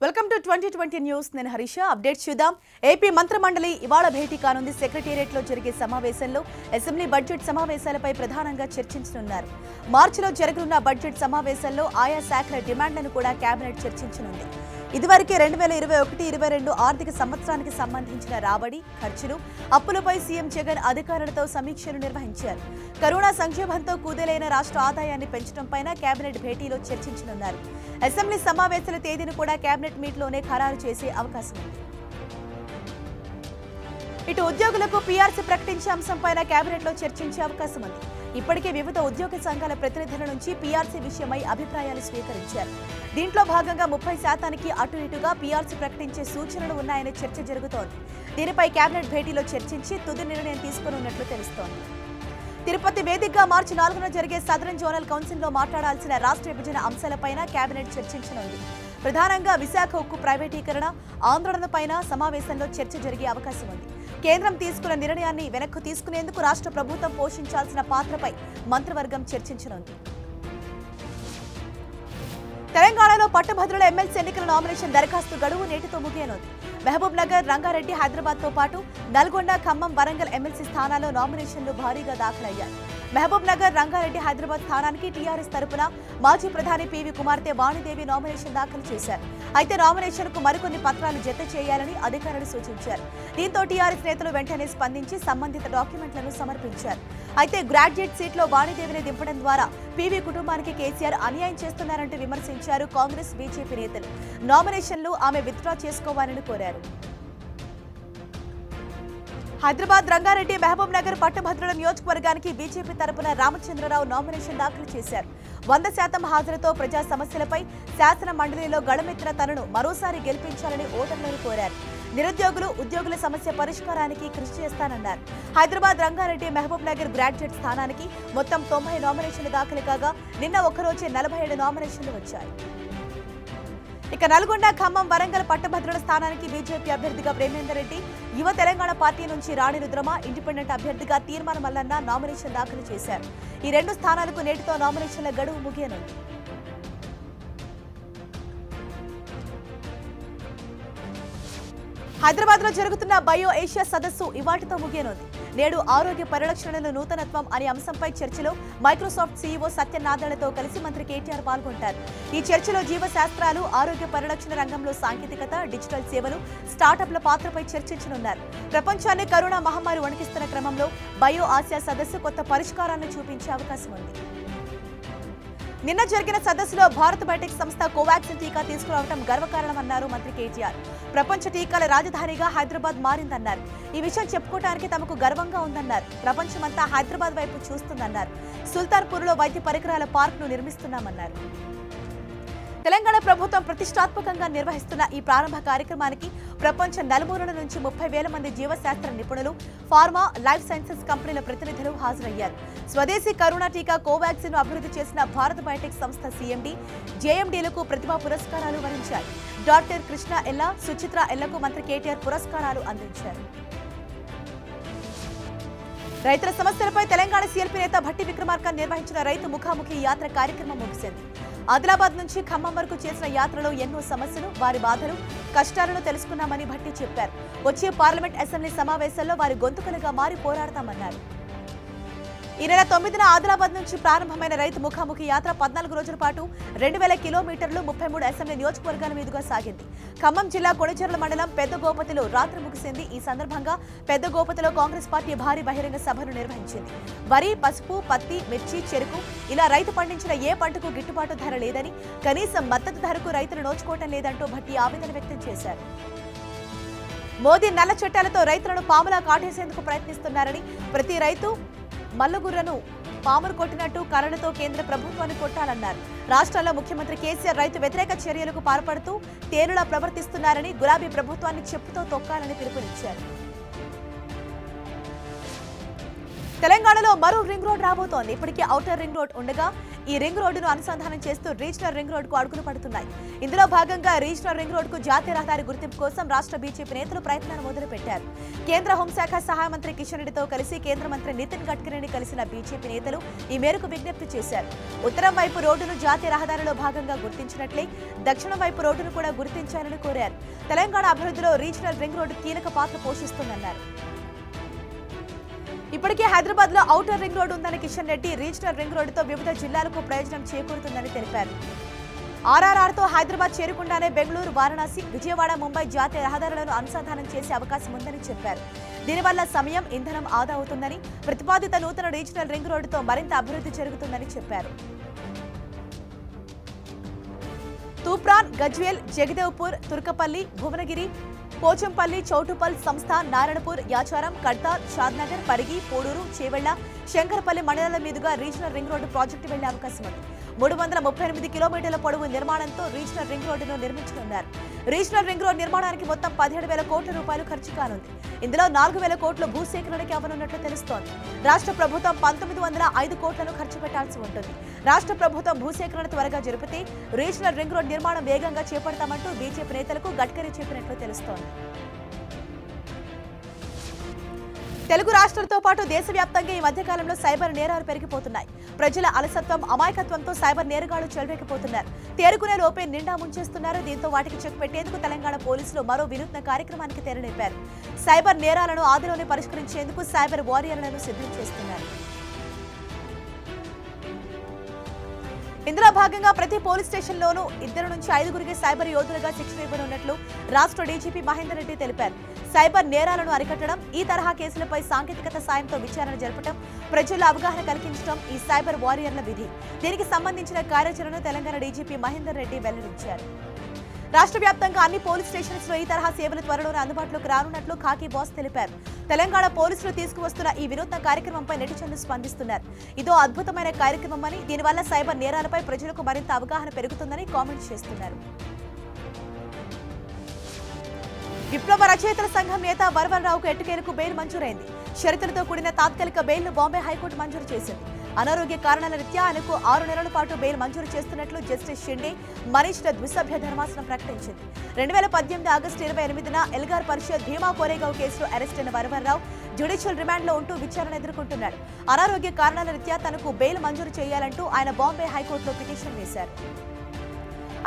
Welcome to 2020 news. నేను Harisha. Updates చూద్దాం. AP మంత్రిమండలి ఇవాళ భేటీ కానుంది. సెక్రటేరియట్లో జరిగే సమావేశంలో అసెంబ్లీ బడ్జెట్ సమావేశాలపై ప్రధానంగా చర్చించనున్నారు. మార్చిలో జరగనున్న బడ్జెట్ సమావేశంలో ఆయా శాఖల డిమాండ్లను కూడా కేబినెట్ చర్చించనుంది. ఇదివరకే 2021-22 ఆర్థిక సంవత్సరానికి సంబంధించిన రాబడి, ఖర్చులు, అప్పులపై సీఎం జగన్ అధికారులతో సమీక్షలు నిర్వహించారు. కరోనా సంక్షోభంతో కుదేలైన రాష్ట్ర ఆదాయాన్ని పెంచడంపైన కేబినెట్ భేటీలో చర్చించనున్నారు. అసెంబ్లీ సమావేశాల తేదీని కూడా కేబినెట్ మీట్లోనే ఖరారు చేసే అవకాశం ఉంది. ఇటు ఉద్యోగులకు పీఆర్సీ ప్రకటించే అంశంపైన కేబినెట్లో చర్చించే అవకాశం ఉంది. ఇప్పటికే వివిధ ఉద్యోగ సంఘాల ప్రతినిధుల నుంచి పీఆర్సీ విషయమై అభిప్రాయాలు స్వీకరించారు. దీంట్లో భాగంగా 30% అటు ఇటుగా పీఆర్సీ ప్రకటించే సూచనలు ఉన్నాయనే చర్చ జరుగుతోంది. దీనిపై కేబినెట్ భేటీలో చర్చించి తుది నిర్ణయం తీసుకున్నట్లు తెలుస్తోంది. తిరుపతి వేదికగా మార్చి 4న జరిగే సదరన్ జోనల్ కౌన్సిల్లో మాట్లాడాల్సిన రాష్ట్ర విభజన అంశాలపైన కేబినెట్ చర్చించనుంది. ప్రధానంగా విశాఖ ఉక్కు ప్రైవేటీకరణ ఆందోళనపైన సమావేశంలో చర్చ జరిగే అవకాశం ఉంది. కేంద్రం తీసుకున్న నిర్ణయాన్ని వెనక్కు తీసుకునేందుకు రాష్ట్ర ప్రభుత్వం పోషించాల్సిన పాత్రపై మంత్రివర్గం చర్చించనుంది. తెలంగాణలో పట్టభద్రుల ఎమ్మెల్సీ ఎన్నికల నామినేషన్ దరఖాస్తు గడువు నేటితో ముగియనుంది. మహబూబ్ నగర్, రంగారెడ్డి, హైదరాబాద్తో పాటు నల్గొండ, ఖమ్మం, వరంగల్ ఎమ్మెల్సీ స్థానాల్లో నామినేషన్లు భారీగా దాఖలయ్యాయి. మహబూబ్ నగర్, రంగారెడ్డి, హైదరాబాద్ స్థానానికి టీఆర్ఎస్ తరపున మాజీ ప్రధాని పివి కుమార్తె వాణిదేవి నామినేషన్ దాఖలు చేశారు. అయితే నామినేషన్కు మరికొన్ని పత్రాలు జత చేయాలని అధికారులు సూచించారు. దీంతో టీఆర్ఎస్ నేతలు వెంటనే స్పందించి సంబంధిత డాక్యుమెంట్లను సమర్పించారు. అయితే గ్రాడ్యుయేట్ సీట్లో వాణిదేవిని దింపడం ద్వారా పివి కుటుంబానికి కేసీఆర్ అన్యాయం చేస్తున్నారంటూ విమర్శించారు కాంగ్రెస్, బీజేపీ నేతలు. నామినేషన్లు ఆమె విత్డ్రా చేసుకోవాలని కోరారు. హైదరాబాద్, రంగారెడ్డి, మహబూబ్ నగర్ పట్టభద్రుల నియోజకవర్గానికి బీజేపీ తరపున రామచంద్రరావు నామినేషన్ దాఖలు చేశారు. 100% హాజరుతో ప్రజా సమస్యలపై శాసన మండలిలో గళమెత్తిన తనను మరోసారి గెలిపించాలని ఓటర్లను కోరారు. నిరుద్యోగులు, ఉద్యోగుల సమస్య పరిష్కారానికి కృషి చేస్తానన్నారు. హైదరాబాద్, రంగారెడ్డి, మహబూబ్ నగర్ గ్రాడ్యుయేట్ స్థానానికి మొత్తం 90 నామినేషన్లు దాఖలు కాగా నిన్న ఒక్కరోజే 47 నామినేషన్లు వచ్చాయి. ఇక నల్గొండ, ఖమ్మం, వరంగల్ పట్టభద్రుల స్థానానికి బీజేపీ అభ్యర్థిగా ప్రేమేందర్ రెడ్డి, యువ తెలంగాణ పార్టీ నుంచి రాణి రుద్రమ, ఇండిపెండెంట్ అభ్యర్థిగా తీర్మాన మల్లన్న నామినేషన్ దాఖలు చేశారు. ఈ 2 స్థానాలకు నేటితో నామినేషన్ల గడువు ముగియనుంది. హైదరాబాద్ లో జరుగుతున్న బయో ఏషియా సదస్సు ఇవాటితో ముగియనుంది. నేడు ఆరోగ్య పరిరక్షణలో నూతనత్వం అనే అంశంపై చర్చలో మైక్రోసాఫ్ట్ సీఈఓ సత్యనారాయణతో కలిసి మంత్రి కేటీఆర్ పాల్గొంటారు. ఈ చర్చలో జీవశాస్త్రాలు, ఆరోగ్య పరిరక్షణ రంగంలో సాంకేతికత, డిజిటల్ సేవలు, స్టార్టప్ల పాత్రపై చర్చించనున్నారు. ప్రపంచాన్ని కరోనా మహమ్మారి వణికిస్తున్న క్రమంలో బయో ఆసియా సదస్సు కొత్త పరిష్కారాలను చూపించే అవకాశం ఉంది. నిన్న జరిగిన సదస్సులో భారత్ బయోటెక్ సంస్థ కోవాక్సిన్ టీకా తీసుకురావడం గర్వకారణమన్నారు మంత్రి కేటీఆర్. ప్రపంచ టీకాల రాజధానిగా హైదరాబాద్ మారిందన్నారు. ఈ విషయం చెప్పుకోవడానికి తమకు గర్వంగా ఉందన్నారు. ప్రపంచమంతా హైదరాబాద్ వైపు చూస్తుందన్నారు. సుల్తాన్పూర్లో వైద్య పరికరాల పార్క్ను నిర్మిస్తున్నామన్నారు. తెలంగాణ ప్రభుత్వం ప్రతిష్టాత్మకంగా నిర్వహిస్తున్న ఈ ప్రారంభ కార్యక్రమానికి ప్రపంచ నలుమూలల నుంచి 30,000 మంది జీవశాస్త్ర నిపుణులు, ఫార్మా, లైఫ్ సైన్సెస్ కంపెనీల ప్రతినిధులు హాజరయ్యారు. స్వదేశీ కరోనా టీకా కోవాక్సిన్ అభివృద్ధి చేసిన భారత్ బయోటెక్ సంస్థ సీఎండీ, జేఎండీలకు ప్రతిభా పురస్కారాలు వరించారు. డాక్టర్ కృష్ణ ఎల్లా, సుచిత్ర ఎల్లకు మంత్రి కేటీఆర్ పురస్కారాలు అందించారు. రైతుల సమస్యలపై తెలంగాణ సీఎల్పీ నేత భట్టి విక్రమార్క నిర్వహించిన రైతు ముఖాముఖి యాత్ర కార్యక్రమం ముగిసింది. ఆదిలాబాద్ నుంచి ఖమ్మం వరకు చేసిన యాత్రలో ఎన్నో సమస్యలు, వారి బాధలు, కష్టాలను తెలుసుకున్నామని భట్టి చెప్పారు. వచ్చే పార్లమెంట్, అసెంబ్లీ సమావేశాల్లో వారి గొంతుకలుగా మారి పోరాడతామన్నారు. ఈ నెల 9న ఆదిలాబాద్ నుంచి ప్రారంభమైన రైతు ముఖాముఖి యాత్ర 14 రోజుల పాటు 2000 కిలోమీటర్లు 33 అసెంబ్లీ నియోజకవర్గాల మీదుగా సాగింది. ఖమ్మం జిల్లా కొణిజర్ల మండలం పెద్దగోపతిలో రాత్రి ముగిసింది. ఈ సందర్భంగా పెద్దగోపతిలో కాంగ్రెస్ పార్టీ భారీ బహిరంగ సభను నిర్వహించింది. వరి, పసుపు, పత్తి, మిర్చి, చెరుకు ఇలా రైతు పండించిన ఏ పంటకు గిట్టుబాటు ధర లేదని, కనీసం మద్దతు ధరకు రైతులు నోచుకోవటం లేదంటూ భట్టి ఆవేదన వ్యక్తం చేశారు. మోదీ నల్ల చట్టాలతో రైతులను పాములా కాటేసేందుకు ప్రయత్నిస్తున్నారని, ప్రతి రైతు మల్లగుర్రను పాములు కొట్టినట్టు కర్రలతో కేంద్ర ప్రభుత్వాన్ని కొట్టాలన్నారు. రాష్ట్రాల్లో ముఖ్యమంత్రి కేసీఆర్ రైతు వ్యతిరేక చర్యలకు పాల్పడుతూ తేలులా ప్రవర్తిస్తున్నారని, గులాబీ ప్రభుత్వాన్ని చెప్పుతో తొక్కాలని పిలుపునిచ్చారు. తెలంగాణలో మరో రింగ్ రోడ్ రాబోతోంది. ఇప్పటికే ఔటర్ రింగ్ రోడ్ ఉండగా ఈ రింగ్ రోడ్డును అనుసంధానం చేస్తూ రీజనల్ రింగ్ రోడ్కు అడుగులు పడుతున్నాయి. ఇందులో భాగంగా రీజనల్ రింగ్ రోడ్కు జాతీయ రహదారి గుర్తింపు కోసం రాష్ట్ర బీజేపీ నేతలు ప్రయత్నాలు మొదలుపెట్టారు. కేంద్ర హోంశాఖ సహాయ మంత్రి కిషన్ రెడ్డితో కలిసి కేంద్ర మంత్రి నితిన్ గడ్కరీని కలిసిన బీజేపీ నేతలు ఈ మేరకు విజ్ఞప్తి చేశారు. ఉత్తరం వైపు రోడ్డును జాతీయ రహదారిలో భాగంగా గుర్తించినట్లే దక్షిణం వైపు రోడ్డును కూడా గుర్తించాలని కోరారు. తెలంగాణ అభివృద్ధిలో రీజనల్ రింగ్ రోడ్డు కీలక పాత్ర పోషిస్తుందన్నారు. ఇప్పటికే హైదరాబాద్ లో ఔటర్ రింగ్ రోడ్ ఉందని కిషన్ రెడ్డి రీజనల్ రింగ్ రోడ్డుతో వివిధ జిల్లాలకు ప్రయోజనం చేకూరుతుందని తెలిపారు. ఆర్ఆర్ఆర్తో హైదరాబాద్ చేరుకుండానే బెంగళూరు, వారణాసి, విజయవాడ, ముంబై జాతీయ రహదారులను అనుసంధానం చేసే అవకాశం ఉందని చెప్పారు. దీనివల్ల సమయం, ఇంధనం ఆదా అవుతుందని, ప్రతిపాదిత నూతన రీజనల్ రింగ్ రోడ్డుతో మరింత అభివృద్ధి జరుగుతుందని చెప్పారు. తూప్రాన్, గజ్వేల్, జగదేవ్పూర్, తుర్కపల్లి, భువనగిరి, పోచంపల్లి, చౌటుపల్, సంస్థాన్, నారాయణపూర్, యాచారం, కడ్తాల్, షాద్నగర్, పరిగి, పోడూరు, చేవెళ్ల, శంకరపల్లి మండలాల మీదుగా రీజనల్ రింగ్ రోడ్డు ప్రాజెక్టు వెళ్లే అవకాశం ఉంది. 338 కిలోమీటర్ల పొడవు నిర్మాణంతో రీజనల్ రింగ్ రోడ్డును నిర్మించనున్నారు. రీజనల్ రింగ్ రోడ్ నిర్మాణానికి మొత్తం 17,000 కోట్ల రూపాయలు ఖర్చు కానుంది. ఇందులో 4,000 కోట్లు భూసేకరణకి అవ్వనున్నట్లు తెలుస్తోంది. రాష్ట్ర ప్రభుత్వం 1905 కోట్లను ఖర్చు పెట్టాల్సి ఉంటుంది. రాష్ట్ర ప్రభుత్వం భూసేకరణ త్వరగా జరిపితే రీజనల్ రింగ్ రోడ్ నిర్మాణం వేగంగా చేపడతామంటూ బీజేపీ నేతలకు గడ్కరీ చెప్పినట్లు తెలుస్తోంది. తెలుగు రాష్ట్రాలతో పాటు దేశవ్యాప్తంగా ఈ మధ్యకాలంలో సైబర్ నేరాలు పెరిగిపోతున్నాయి. ప్రజల అలసత్వం, అమాయకత్వంతో సైబర్ నేరగాళ్లు చెలరేగిపోతున్నారు. తేరుకునే లోపే నిండా ముంచేస్తున్నారు. దీంతో వాటికి చెక్ పెట్టేందుకు తెలంగాణ పోలీసులు మరో వినూత్న కార్యక్రమానికి తెరలేపారు. సైబర్ నేరాలను ఆదిలోనే పరిష్కరించేందుకు సైబర్ వారియర్లను సిద్ధం చేస్తున్నారు. ఇందులో భాగంగా ప్రతి పోలీస్ స్టేషన్లోనూ 2 నుంచి 5 సైబర్ యోధులుగా శిక్షణ ఇవ్వనున్నట్లు రాష్ట్ర డీజీపీ మహేందర్ రెడ్డి తెలిపారు. సైబర్ నేరాలను అరికట్టడం, ఈ తరహా కేసులపై సాంకేతికత సాయంతో విచారణ జరపడం, ప్రజల్లో అవగాహన కలిగించడం ఈ సైబర్ వారియర్ల విధి. దీనికి సంబంధించిన కార్యాచరణను తెలంగాణ డీజీపీ మహేందర్ రెడ్డి వెల్లడించారు. రాష్ట్ర వ్యాప్తంగా అన్ని పోలీస్ స్టేషన్స్ లో ఈ తరహా సేవలు త్వరలోనే అందుబాటులోకి రానున్నట్లు ఖాకీ బాస్ తెలిపారు. తెలంగాణ పోలీసులు తీసుకువస్తున్న ఈ వినూత్న కార్యక్రమంపై నెటిజన్లు స్పందిస్తున్నారు. ఇదో అద్భుతమైన కార్యక్రమమని, దీనివల్ల సైబర్ నేరాలపై ప్రజలకు మరింత అవగాహన పెరుగుతుందని కామెంట్ చేస్తున్నారు. విప్లవ రచయితల సంఘం నేత వరవరరావుకు ఎట్టకేలకు బెయిల్ మంజూరైంది. షరతులతో కూడిన తాత్కాలిక బెయిల్ను బాంబే హైకోర్టు మంజూరు చేసింది. అనారోగ్య కారణాల రీత్యా ఆయనకు 6 నెలల పాటు బెయిల్ మంజూరు చేస్తున్నట్లు జస్టిస్ షిండే, మనీష్ల ద్విసభ్య ధర్మాసనం ప్రకటించింది. 2018 ఆగస్టు 28న ఎల్గార్ పరిషత్ భీమా కోరేగావ్ కేసులో అరెస్ట్ అయిన వరవరరావు జ్యుడిషియల్ రిమాండ్లో ఉంటూ విచారణ ఎదుర్కొంటున్నాడు. అనారోగ్య కారణాల రీత్యా తనకు బెయిల్ మంజూరు చేయాలంటూ ఆయన బాంబే హైకోర్టులో పిటిషన్ వేశారు.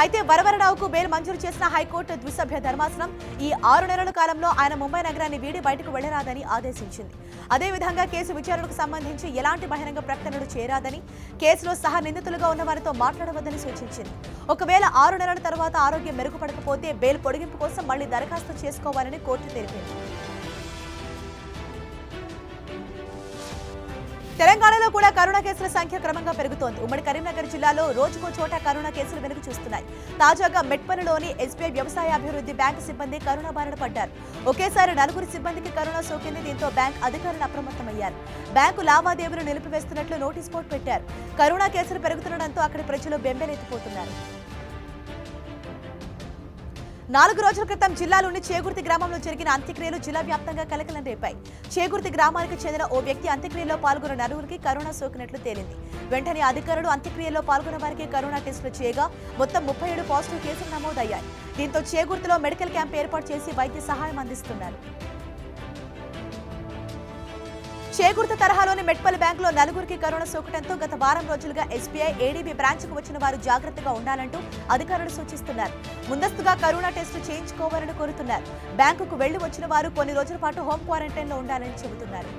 అయితే వరవరరావుకు బెయిల్ మంజూరు చేసిన హైకోర్టు ద్విసభ్య ధర్మాసనం ఈ 6 నెలల కాలంలో ఆయన ముంబై నగరాన్ని వీడి బయటకు వెళ్లరాదని ఆదేశించింది. అదేవిధంగా కేసు విచారణకు సంబంధించి ఎలాంటి బహిరంగ ప్రకటనలు చేయరాదని, కేసులో సహా నిందితులుగా ఉన్న వారితో మాట్లాడవద్దని సూచించింది. ఒకవేళ 6 నెలల తర్వాత ఆరోగ్యం మెరుగుపడకపోతే బెయిల్ పొడిగింపు కోసం మళ్లీ దరఖాస్తు చేసుకోవాలని కోర్టు తెలిపింది. తెలంగాణలో కూడా కరోనా కేసుల సంఖ్య క్రమంగా పెరుగుతోంది. ఉమ్మడి కరీంనగర్ జిల్లాలో రోజుకో చోట కరోనా కేసులు వెలుగు చూస్తున్నాయి. తాజాగా మెట్పల్లిలోని ఎస్బీఐ వ్యవసాయ అభివృద్ధి బ్యాంకు సిబ్బంది కరోనా బారిన పడ్డారు. ఒకేసారి 4 సిబ్బందికి కరోనా సోకింది. దీంతో బ్యాంక్ అధికారులు అప్రమత్తమయ్యారు. బ్యాంకు లావాదేవీలు నిలిపివేస్తున్నట్లు నోటీస్ బోర్డు పెట్టారు. కరోనా కేసులు పెరుగుతుండటంతో అక్కడి ప్రజలు బెంబేలెత్తిపోతున్నారు. 4 రోజుల క్రితం జిల్లాలోని చేగుర్తి గ్రామంలో జరిగిన అంత్యక్రియలు జిల్లా వ్యాప్తంగా కలకలం రేపాయి. చేగుర్తి గ్రామానికి చెందిన ఓ వ్యక్తి అంత్యక్రియలో పాల్గొన్న 4 కరోనా సోకినట్లు తేలింది. వెంటనే అధికారులు అంత్యక్రియలో పాల్గొన్న వారికి కరోనా టెస్టులు చేయగా మొత్తం 37 పాజిటివ్ కేసులు నమోదయ్యాయి. దీంతో చేగుర్తిలో మెడికల్ క్యాంప్ ఏర్పాటు చేసి వైద్య సహాయం అందిస్తున్నారు. చేగుర్తి తరహాలోని మెట్పల్లి బ్యాంకులో 4 కరోనా సోకటంతో గత వారం రోజులుగా ఎస్బీఐ, ఏడీబీ బ్రాంచ్కు వచ్చిన వారు జాగ్రత్తగా ఉండాలంటూ అధికారులు సూచిస్తున్నారు. ముందస్తుగా కరోనా టెస్టు చేయించుకోవాలని కోరుతున్నారు. బ్యాంకుకు వెళ్లి వచ్చిన వారు కొన్ని రోజుల పాటు హోం క్వారంటైన్లో ఉండాలని చెబుతున్నారు.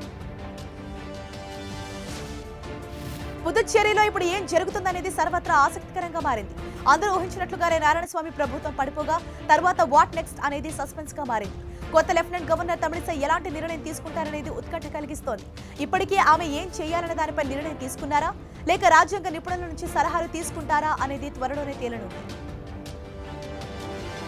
పుదుచ్చేరిలో ఇప్పుడు ఏం జరుగుతుందనేది సర్వత్రా ఆసక్తికరంగా మారింది. అందరూ ఊహించినట్లుగానే నారాయణస్వామి ప్రభుత్వం పడిపోగా తర్వాత వాట్ నెక్స్ట్ అనేది సస్పెన్స్ గా మారింది. కొత్త లెఫ్టినెంట్ గవర్నర్ తమిళిసై ఎలాంటి నిర్ణయం తీసుకుంటారనేది ఉత్కంఠ కలిగిస్తోంది. ఇప్పటికే ఆమె ఏం చేయాలనే దానిపై నిర్ణయం తీసుకున్నారా, లేక రాజ్యాంగ నిపుణుల నుంచి సలహాలు తీసుకుంటారా అనేది త్వరలోనే తేలనుంది.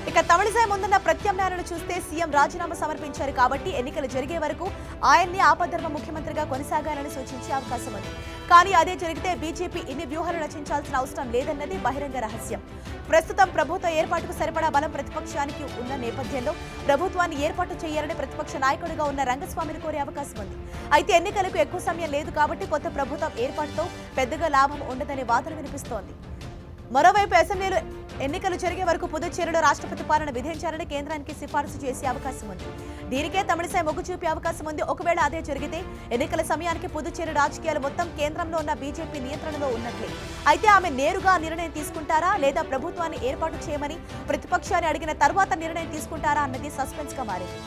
ఇక తమిళిసై ముందున్న ప్రత్యామ్నాయాలను చూస్తే సీఎం రాజీనామా సమర్పించారు కాబట్టి ఎన్నికలు జరిగే వరకు ఆయన్ని ఆపద్ధర్మ ముఖ్యమంత్రిగా కొనసాగాలని సూచించే అవకాశం ఉంది. కానీ అదే జరిగితే బీజేపీ ఇన్ని వ్యూహాలు రచించాల్సిన అవసరం లేదన్నది బహిరంగ రహస్యం. ప్రస్తుతం ప్రభుత్వ ఏర్పాటుకు సరిపడా బలం ప్రతిపక్షానికి ఉన్న నేపథ్యంలో ప్రభుత్వాన్ని ఏర్పాటు చేయాలని ప్రతిపక్ష నాయకుడిగా ఉన్న రంగస్వామిని కోరే అవకాశం ఉంది. అయితే ఎన్నికలకు ఎక్కువ సమయం లేదు కాబట్టి కొత్త ప్రభుత్వం ఏర్పాటుతో పెద్దగా లాభం ఉండదనే వాదన వినిపిస్తోంది. మరోవైపు అసెంబ్లీలో ఎన్నికలు జరిగే వరకు పుదుచ్చేరిలో రాష్ట్రపతి పాలన విధించాలని కేంద్రానికి సిఫారసు చేసే అవకాశం ఉంది. దీనికే తమిళిసై మొగ్గు చూపే అవకాశం ఉంది. ఒకవేళ అదే జరిగితే ఎన్నికల సమయానికి పుదుచ్చేరి రాజకీయాలు మొత్తం కేంద్రంలో ఉన్న బీజేపీ నియంత్రణలో ఉన్నట్లే. అయితే ఆమె నేరుగా నిర్ణయం తీసుకుంటారా లేదా ప్రభుత్వాన్ని ఏర్పాటు చేయమని ప్రతిపక్షాన్ని అడిగిన తర్వాత నిర్ణయం తీసుకుంటారా అన్నది సస్పెన్స్ గా మారింది.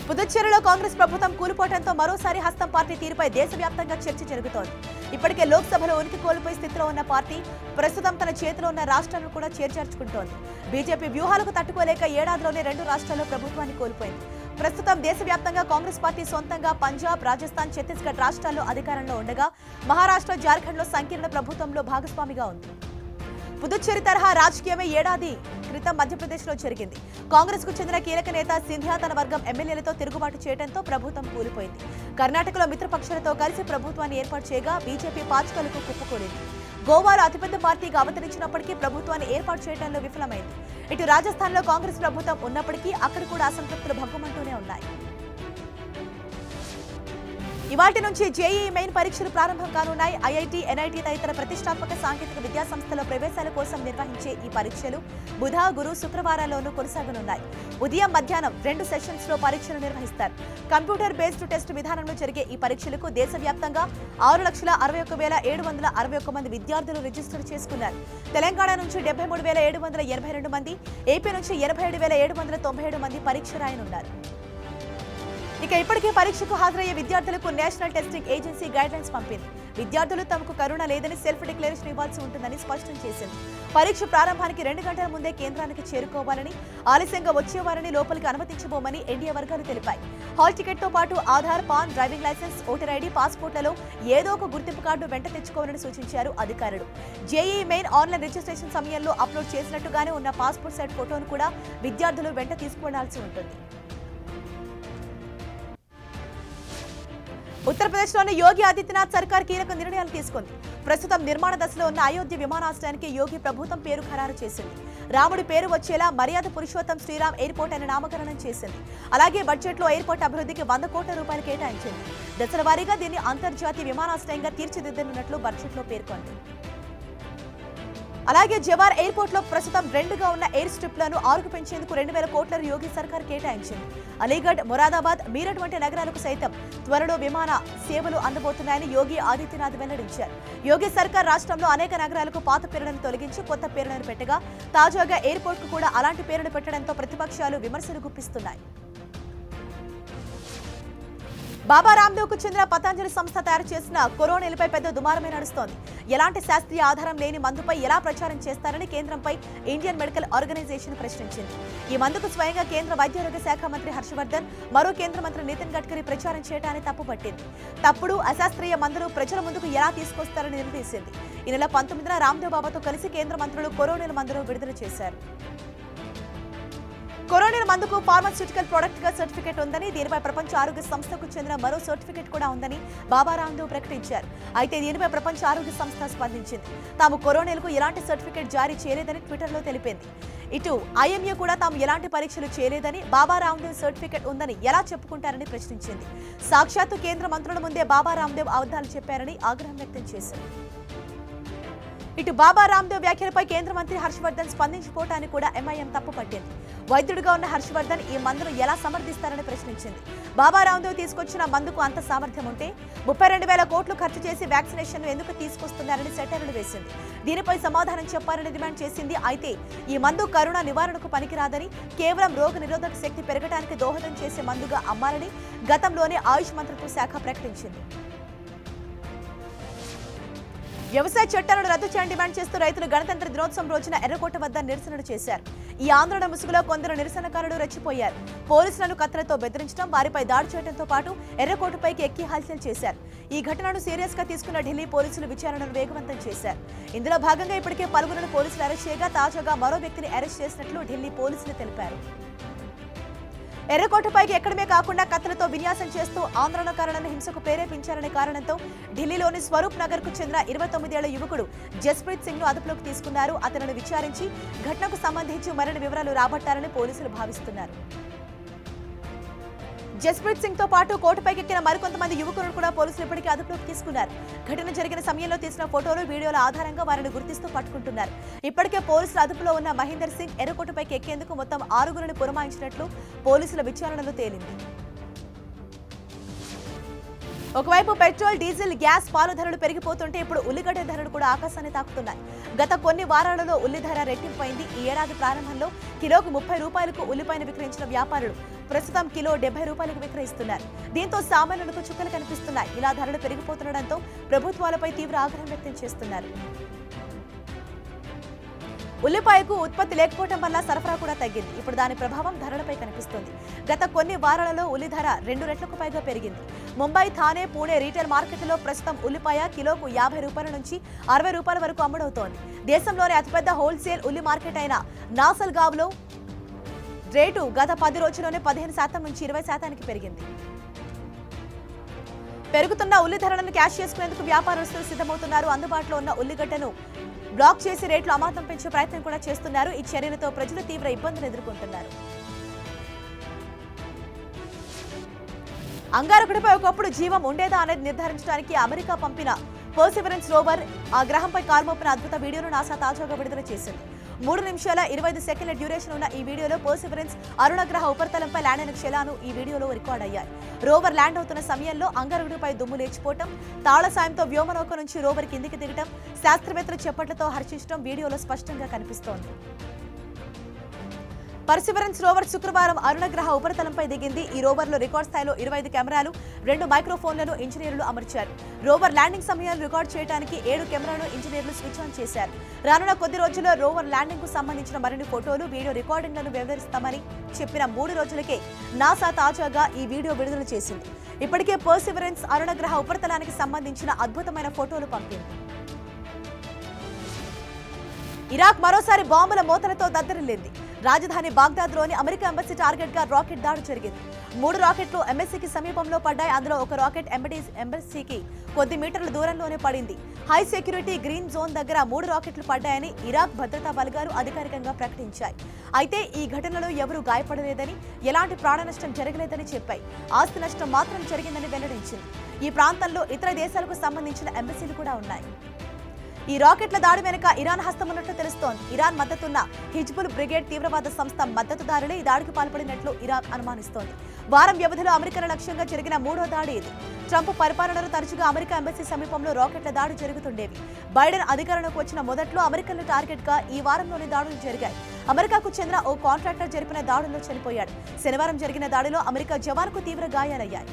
పుదుచ్చేరిలో కాంగ్రెస్ ప్రభుత్వం కూలిపోవడంతో మరోసారి హస్తం పార్టీ తీరుపై దేశవ్యాప్తంగా చర్చ జరుగుతోంది. ఇప్పటికే లోక్సభలో ఉనికి కోల్పోయి స్థితిలో ఉన్న పార్టీ ప్రస్తుతం తన చేతిలో ఉన్న రాష్ట్రాలను కూడా చేర్చార్చుకుంటోంది. బీజేపీ వ్యూహాలకు తట్టుకోలేక ఏడాదిలోనే 2 రాష్ట్రాల్లో ప్రభుత్వాన్ని కోల్పోయింది. ప్రస్తుతం దేశవ్యాప్తంగా కాంగ్రెస్ పార్టీ సొంతంగా పంజాబ్, రాజస్థాన్, ఛత్తీస్గఢ్ రాష్ట్రాల్లో అధికారంలో ఉండగా మహారాష్ట్ర, జార్ఖండ్లో సంకీర్ణ ప్రభుత్వంలో భాగస్వామిగా ఉంది. పుదుచ్చేరి తరహా రాజకీయమే ఏడాది క్రితం మధ్యప్రదేశ్లో జరిగింది. కాంగ్రెస్ కు చెందిన కీలక నేత సింధియా తన వర్గం ఎమ్మెల్యేలతో తిరుగుబాటు చేయడంతో ప్రభుత్వం కూలిపోయింది. కర్ణాటకలో మిత్రపక్షాలతో కలిసి ప్రభుత్వాన్ని ఏర్పాటు చేయగా బీజేపీ పాచికలకు కుప్పకూలింది. గోవాలో అతిపెద్ద పార్టీగా అవతరించినప్పటికీ ప్రభుత్వాన్ని ఏర్పాటు చేయడంలో విఫలమైంది. ఇటు రాజస్థాన్లో కాంగ్రెస్ ప్రభుత్వం ఉన్నప్పటికీ అక్కడ కూడా అసంతృప్తులు భగ్గుమంటూనే ఉన్నాయి. ఇవాటి నుంచి జేఈఈ మెయిన్ పరీక్షలు ప్రారంభం కానున్నాయి. ఐఐటీ, ఎన్ఐటీ తదితర ప్రతిష్టాత్మక సాంకేతిక విద్యా సంస్థల ప్రవేశాల కోసం నిర్వహించే ఈ పరీక్షలు బుధ, గురు, శుక్రవారాల్లోనూ కొనసాగనున్నాయి. ఉదయం, మధ్యాహ్నం 2 సెషన్స్ లో పరీక్షలు నిర్వహిస్తారు. కంప్యూటర్ బేస్డ్ టెస్ట్ విధానంలో జరిగే ఈ పరీక్షలకు దేశవ్యాప్తంగా 6,61,761 మంది విద్యార్థులు రిజిస్టర్ చేసుకున్నారు. తెలంగాణ నుంచి 73,782 మంది, ఏపీ నుంచి 87,797 మంది పరీక్ష రాయనున్నారు. ఇక ఇప్పటికే పరీక్షకు హాజరయ్యే విద్యార్థులకు నేషనల్ టెస్టింగ్ ఏజెన్సీ గైడ్లైన్స్ పంపింది. విద్యార్థులు తమకు కరోనా లేదని సెల్ఫ్ డిక్లరేషన్ ఇవ్వాల్సి ఉంటుందని స్పష్టం చేసింది. పరీక్ష ప్రారంభానికి 2 గంటల ముందే కేంద్రానికి చేరుకోవాలని, ఆలస్యంగా వచ్చేవారిని లోపలికి అనుమతించబోమని ఎన్డీఏ వర్గాలు తెలిపాయి. హాల్ టికెట్ తో పాటు Aadhaar, PAN, driving licence, voter ID, పాస్పోర్ట్లలో ఏదో ఒక గుర్తింపు కార్డు వెంట తెచ్చుకోవాలని సూచించారు అధికారులు. జేఈఈ మెయిన్ ఆన్లైన్ రిజిస్ట్రేషన్ సమయంలో అప్లోడ్ చేసినట్టుగానే ఉన్న పాస్పోర్ట్ సైజ్ ఫోటోను కూడా విద్యార్థులు వెంట తీసుకువెళ్లాల్సి ఉంటుంది. ఉత్తరప్రదేశ్లోని యోగి ఆదిత్యనాథ్ సర్కార్ కీలక నిర్ణయాలు తీసుకుంది. ప్రస్తుతం నిర్మాణ దశలో ఉన్న అయోధ్య విమానాశ్రయానికి యోగి ప్రభుత్వం పేరు ఖరారు చేసింది. రాముడి పేరు వచ్చేలా మర్యాద పురుషోత్తం శ్రీరామ్ ఎయిర్పోర్ట్ అని నామకరణం చేసింది. అలాగే బడ్జెట్లో ఎయిర్పోర్ట్ అభివృద్ధికి 100 కోట్ల రూపాయలు కేటాయించింది. దశల వారీగా దీన్ని అంతర్జాతీయ విమానాశ్రయంగా తీర్చిదిద్దనున్నట్లు బడ్జెట్లో పేర్కొంది. అలాగే జవార్ ఎయిర్పోర్ట్ లో ప్రస్తుతం 2గా ఉన్న ఎయిర్ స్ట్రిప్లను 6కు పెంచేందుకు 2,000 కోట్ల యోగి సర్కార్ కేటాయించింది. అలీగఢ్, మొరాదాబాద్, మీరట్ వంటి నగరాలకు సైతం త్వరలో విమాన సేవలు అందబోతున్నాయని యోగి ఆదిత్యనాథ్ వెల్లడించారు. యోగి సర్కార్ రాష్ట్రంలో అనేక నగరాలకు పాత పేర్లను తొలగించి కొత్త పేర్లను పెట్టగా తాజాగా ఎయిర్పోర్ట్ కు కూడా అలాంటి పేర్లు పెట్టడంతో ప్రతిపక్షాలు విమర్శలు గుప్పిస్తున్నాయి. బాబా రామ్దేవ్ కు చెందిన పతంజలి సంస్థ తయారు చేసిన కొరోనిల్పై పెద్ద దుమారమే నడుస్తోంది. ఎలాంటి శాస్త్రీయ ఆధారం లేని మందుపై ఎలా ప్రచారం చేస్తారని కేంద్రంపై ఇండియన్ మెడికల్ ఆర్గనైజేషన్ ప్రశ్నించింది. ఈ మందుకు స్వయంగా కేంద్ర వైద్యారోగ్య శాఖ మంత్రి హర్షవర్ధన్, మరో కేంద్ర మంత్రి నితిన్ గడ్కరీ ప్రచారం చేయడాన్ని తప్పుపట్టింది. తప్పుడు, అశాస్త్రీయ మందులు ప్రజల ముందుకు ఎలా తీసుకొస్తారని నిలదీసింది. ఈ నెల 19న రామ్దేవ్ బాబాతో కలిసి కేంద్ర మంత్రులు కొరోనిల్ మందును విడుదల చేశారు. కొరోనిల్ మందుకు ఫార్మాస్యూటికల్ ప్రొడక్ట్ గా సర్టిఫికేట్ ఉందని, దీనిపై ప్రపంచ ఆరోగ్య సంస్థకు చెందిన మరో సర్టిఫికేట్ కూడా ఉందని బాబా రామ్దేవ్ ప్రకటించారు. అయితే దీనిపై ప్రపంచ ఆరోగ్య సంస్థ స్పందించింది. తాము కొరోనిల్ కు ఎలాంటి సర్టిఫికేట్ జారీ చేయలేదని ట్విట్టర్లో తెలిపింది. ఇటు ఐఎంఏ కూడా తాము ఎలాంటి పరీక్షలు చేయలేదని, బాబా రామ్దేవ్ సర్టిఫికేట్ ఉందని ఎలా చెప్పుకుంటారని ప్రశ్నించింది. సాక్షాత్తు కేంద్ర మంత్రుల ముందే బాబా రామ్దేవ్ అబద్ధాలు చెప్పారని ఆగ్రహం వ్యక్తం చేశారు. ఇటు బాబా రామ్దేవ్ వ్యాఖ్యలపై కేంద్ర మంత్రి హర్షవర్ధన్ స్పందించిపోవటాన్ని కూడా ఎంఐఎం తప్పుపట్టింది. వైద్యుడిగా ఉన్న హర్షవర్ధన్ ఈ మందును ఎలా సమర్థిస్తారని ప్రశ్నించింది. బాబా రామ్దేవ్ తీసుకొచ్చిన మందుకు అంత సామర్థ్యం ఉంటే 32,000 కోట్లు ఖర్చు చేసి వ్యాక్సినేషన్ను ఎందుకు తీసుకొస్తున్నారని సెటైర్లు వేసింది. దీనిపై సమాధానం చెప్పాలని డిమాండ్ చేసింది. అయితే ఈ మందు కరోనా నివారణకు పనికిరాదని, కేవలం రోగ నిరోధక శక్తి పెరగడానికి దోహదం చేసే మందుగా అమ్మాలని గతంలోనే ఆయుష్ మంత్రిత్వ శాఖ ప్రకటించింది. వ్యవసాయ చట్టాలను రద్దు చేయాలని డిమాండ్ చేస్తూ రైతులు గణతంత్ర దినోత్సవం రోజున ఎర్రకోట వద్ద నిరసనలు చేశారు. ఈ ఆందోళన ముసుగులో కొందరు నిరసనకారులు రెచ్చిపోయారు. పోలీసులను కత్తులతో బెదిరించడం, వారిపై దాడి చేయడంతో పాటు ఎర్రకోటపైకి ఎక్కి హల్చల్ చేశారు. ఈ ఘటనను సీరియస్ గా తీసుకున్న ఢిల్లీ పోలీసులు విచారణను వేగవంతం చేశారు. ఇందులో భాగంగా ఇప్పటికే పలువురిని పోలీసులు అరెస్ట్ చేయగా తాజాగా మరో వ్యక్తిని అరెస్ట్ చేసినట్లు ఢిల్లీ పోలీసులు తెలిపారు. ఎర్రకోటపైకి ఎక్కడమే కాకుండా కత్తులతో విన్యాసం చేస్తూ ఆందోళనకారులను హింసకు ప్రేరేపించారనే కారణంతో ఢిల్లీలోని స్వరూప్ నగర్ కు చెందిన 29 ఏళ్ల యువకుడు జస్ప్రీత్ సింగ్ ను అదుపులోకి తీసుకున్నారు. అతనిని విచారించి ఘటనకు సంబంధించి మరిన్ని వివరాలు రాబట్టారని పోలీసులు భావిస్తున్నారు. జస్ప్రీత్ సింగ్ తో పాటు కోటపైకి ఎక్కిన మరికొంతమంది యువకులను కూడా పోలీసులు ఇప్పటికే అదుపులోకి తీసుకున్నారు. ఘటన జరిగిన సమయంలో తీసిన ఫోటోలు, వీడియోల ఆధారంగా వారిని గుర్తిస్తూ పట్టుకుంటున్నారు. ఇప్పటికే పోలీసుల అదుపులో ఉన్న మహేందర్ సింగ్ ఎర్రకోటపైకి ఎక్కేందుకు మొత్తం 6 పురమాయించినట్లు పోలీసుల విచారణలో తేలింది. ఒకవైపు పెట్రోల్, డీజిల్, గ్యాస్, పాలు ధరలు పెరిగిపోతుంటే ఇప్పుడు ఉల్లిగడ్డ ధరలు కూడా ఆకాశాన్ని తాకుతున్నాయి. గత కొన్ని వారాలలో ఉల్లి ధర రెట్టింపైంది. ఈ ఏడాది ప్రారంభంలో కిలోకు 30 రూపాయలకు ఉల్లిపాయను విక్రయించిన వ్యాపారులు ప్రస్తుతం కిలో 70 రూపాయలకు విక్రయిస్తున్నారు. దీంతో సామాన్యులకు చుక్కలు కనిపిస్తున్నాయి. ఇలా ధరలు పెరిగిపోతుండటంతో ప్రభుత్వాలపై తీవ్ర ఆగ్రహం వ్యక్తం చేస్తున్నారు. ఉల్లిపాయకు ఉత్పత్తి లేకపోవడం వల్ల సరఫరా కూడా తగ్గింది. ఇప్పుడు దాని ప్రభావం ధరలపై కనిపిస్తుంది. గత కొన్ని వారాలలో ఉల్లి ధర 2 రెట్లకు పైగా పెరిగింది. ముంబై, థానే, పూణే రీటైల్ మార్కెట్లో ప్రస్తుతం ఉల్లిపాయ కిలోకు 50 రూపాయల నుంచి 60 రూపాయల వరకు అమ్ముడవుతోంది. దేశంలోని అతిపెద్ద హోల్సేల్ ఉల్లి మార్కెట్ అయిన నాసల్గావ్లో రేటు గత 10 రోజుల్లోనే 15% నుంచి 20% పెరిగింది. పెరుగుతున్న ఉల్లి ధరలను క్యాష్ చేసుకునేందుకు వ్యాపారస్తులు సిద్ధమవుతున్నారు. అందుబాటులో ఉన్న ఉల్లిగడ్డను బ్లాక్ చేసి రేట్లు అమాంతం పెంచే ప్రయత్నం కూడా చేస్తున్నారు. ఈ చర్యలతో ప్రజలు తీవ్ర ఇబ్బందులు ఎదుర్కొంటున్నారు. అంగారకుడిపై ఒకప్పుడు జీవం ఉండేదా అనేది నిర్ధారించడానికి అమెరికా పంపిన పర్సివరెన్స్ రోవర్ ఆ గ్రహంపై కాల్మోపిన అద్భుత వీడియోను నాసా తాజాగా విడుదల చేసింది. 3 నిమిషాల 25 సెకండ్ల డ్యూరేషన్ ఉన్న ఈ వీడియోలో పర్సివరెన్స్ అరుణ గ్రహ ఉపరితలంపై ల్యాండ్ అయిన క్షణాలు ఈ వీడియోలో రికార్డ్ అయ్యాయి. రోవర్ ల్యాండ్ అవుతున్న సమయంలో అంగారకుడిపై దుమ్ము లేచిపోవటం, తాళ సాయంతో వ్యోమనౌక నుంచి రోవర్ కిందికి దిగటం, శాస్త్రవేత్తలు చెప్పట్లతో హర్షించడం వీడియోలో స్పష్టంగా కనిపిస్తోంది. పర్సివరెన్స్ రోవర్ శుక్రవారం అరుణ గ్రహ ఉపరితలంపై దిగింది. ఈ రోవర్లో రికార్డ్ స్థాయిలో 25 కెమెరాలు, 2 మైక్రోఫోన్లను ఇంజనీర్లు అమర్చారు. రోవర్ ల్యాండింగ్ సమయాన్ని రికార్డ్ చేయడానికి 7 కెమెరాలను ఇంజనీర్లు స్విచ్ ఆన్ చేశారు. రానున్న కొద్ది రోజుల్లో రోవర్ ల్యాండింగ్ కు సంబంధించిన మరిన్ని ఫోటోలు, వీడియో రికార్డింగ్లను వివరిస్తామని చెప్పిన 3 రోజులకే నాసా తాజాగా ఈ వీడియో విడుదల చేసింది. ఇప్పటికే పర్సివరెన్స్ అరుణ గ్రహ ఉపరితలానికి సంబంధించిన అద్భుతమైన ఫోటోలు పంపింది. ఇరాక్ మరోసారి బాంబుల మోతలతో దద్దరిల్లింది. రాజధాని బాగ్దాద్లోని అమెరికా ఎంబసీ టార్గెట్ గా రాకెట్ దాడి జరిగింది. 3 రాకెట్లు ఎంబసీకి సమీపంలో పడ్డాయి. అందులో ఒక రాకెట్ ఎంబసీకి కొద్ది మీటర్ల దూరంలోనే పడింది. హై సెక్యూరిటీ గ్రీన్ జోన్ దగ్గర 3 రాకెట్లు పడ్డాయని ఇరాక్ భద్రతా బలగాలు అధికారికంగా ప్రకటించాయి. అయితే ఈ ఘటనలో ఎవరూ గాయపడలేదని, ఎలాంటి ప్రాణ నష్టం జరగలేదని చెప్పాయి. ఆస్తి నష్టం మాత్రం జరిగిందని వెల్లడించింది. ఈ ప్రాంతంలో ఇతర దేశాలకు సంబంధించిన ఎంబసీలు కూడా ఉన్నాయి. ఈ రాకెట్ల దాడి వెనుక ఇరాన్ హస్తం ఉన్నట్లు తెలుస్తోంది. ఇరాన్ మద్దతున్న హిజ్బుల్ బ్రిగేడ్ తీవ్రవాద సంస్థ మద్దతుదారులే ఈ దాడికి పాల్పడినట్లు ఇరాక్ అనుమానిస్తోంది. వారం వ్యవధిలో అమెరికన్ లక్ష్యంగా జరిగిన 3వ దాడి ఇది. ట్రంప్ పరిపాలనలో తరచుగా అమెరికా ఎంబసీ సమీపంలో రాకెట్ల దాడి జరుగుతుండేవి. బైడెన్ అధికారంలోకి వచ్చిన మొదట్లో అమెరికన్ల టార్గెట్ గా ఈ వారంలోని దాడులు జరిగాయి. అమెరికాకు చెందిన ఓ కాంట్రాక్టర్ జరిపిన దాడుల్లో చనిపోయాడు. శనివారం జరిగిన దాడిలో అమెరికా జవాన్కు తీవ్ర గాయాలయ్యాయి.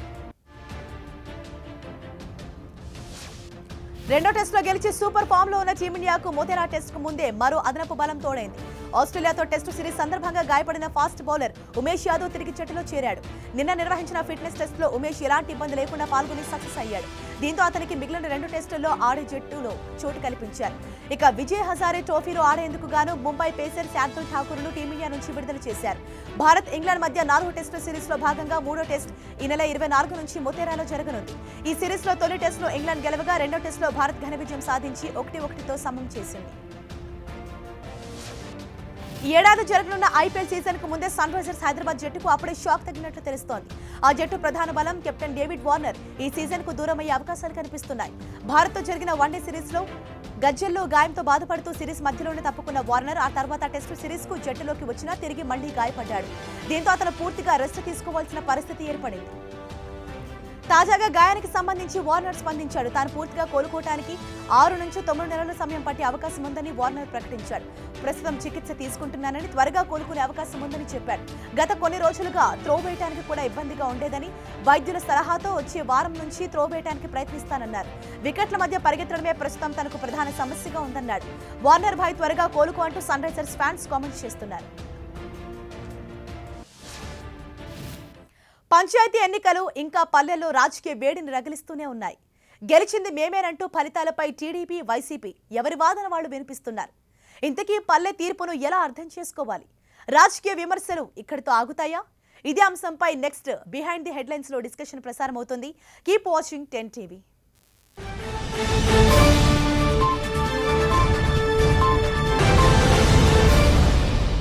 రెండో టెస్టులో గెలిచి సూపర్ ఫామ్ లో ఉన్న టీమిండియాకు మోతేరా టెస్ట్ కు ముందే మరో అదనపు బలం తోడైంది. ఆస్ట్రేలియాతో టెస్టు సిరీస్ సందర్భంగా గాయపడిన ఫాస్ట్ బౌలర్ ఉమేష్ యాదవ్ తిరిగి జట్టులో చేరాడు. నిన్న నిర్వహించిన ఫిట్నెస్ టెస్టులో ఉమేష్ ఎలాంటి ఇబ్బంది లేకుండా పాల్గొని సక్సెస్ అయ్యాడు. దీంతో అతనికి మిగిలిన 2 టెస్టుల్లో ఆడే జట్టులో చోటు కల్పించారు. ఇక విజయ్ హజారే ట్రోఫీలో ఆడేందుకు గాను ముంబై పేసర్ శార్దుల్ ఠాకూర్ను టీమిండియా నుంచి విడుదల చేశారు. భారత్, ఇంగ్లాండ్ మధ్య 4వ టెస్టు సిరీస్ లో భాగంగా 3వ టెస్ట్ ఈ నెల 24 నుంచి మొతేరాలో జరగనుంది. ఈ సిరీస్ లో తొలి టెస్టులో ఇంగ్లాండ్ గెలవగా, రెండో టెస్టులో భారత్ ఘన విజయం సాధించి 1-1తో సమం చేసింది. ఈ ఏడాది జరగనున్న ఐపీఎల్ సీజన్ కు ముందే సన్ రైజర్స్ హైదరాబాద్ జట్టుకు అప్పుడే షాక్ తగినట్లు తెలుస్తోంది. ఆ జట్టు ప్రధాన బలం కెప్టెన్ డేవిడ్ వార్నర్ ఈ సీజన్ కు దూరమయ్యే అవకాశాలు కనిపిస్తున్నాయి. భారత్ తో జరిగిన వన్డే సిరీస్ లో గజ్జల్లో గాయంతో బాధపడుతూ సిరీస్ మధ్యలోనే తప్పుకున్న వార్నర్ ఆ తర్వాత టెస్టు సిరీస్ కు జట్టులోకి వచ్చినా తిరిగి మళ్లీ గాయపడ్డాడు. దీంతో అతను పూర్తిగా రెస్ట్ తీసుకోవాల్సిన పరిస్థితి ఏర్పడింది. తాజాగా గాయానికి సంబంధించి వార్నర్ స్పందించాడు. తాను పూర్తిగా కోలుకోవడానికి 6 నుంచి 9 నెలల సమయం పట్టే అవకాశం ఉందని వార్నర్ ప్రకటించాడు. ప్రస్తుతం చికిత్స తీసుకుంటున్నానని, త్వరగా కోలుకునే అవకాశం ఉందని చెప్పాడు. గత కొన్ని రోజులుగా త్రో వేయడానికి కూడా ఇబ్బందిగా ఉండేదని, వైద్యుల సలహాతో వచ్చే వారం నుంచి త్రో వేయడానికి ప్రయత్నిస్తానన్నారు. వికెట్ల మధ్య పరిగెత్తడమే ప్రస్తుతం తనకు ప్రధాన సమస్యగా ఉందన్నాడు. వార్నర్ భాయ్ త్వరగా కోలుకో అంటూ సన్ రైజర్స్ ఫ్యాన్స్ కామెంట్ చేస్తున్నారు. పంచాయతీ ఎన్నికలు ఇంకా పల్లెల్లో రాజకీయ వేడిని రగిలిస్తూనే ఉన్నాయి. గెలిచింది మేమేనంటూ ఫలితాలపై టీడీపీ, వైసీపీ ఎవరి వాదన వాళ్ళు వినిపిస్తున్నారు. ఇంతకీ పల్లె తీర్పును ఎలా అర్థం చేసుకోవాలి? రాజకీయ విమర్శలు ఇక్కడితో ఆగుతాయా? ఇదే అంశంపై నెక్స్ట్ బిహైండ్ ది హెడ్లైన్స్ లో డిస్కషన్ ప్రసారం అవుతుంది. Keep watching 10 TV.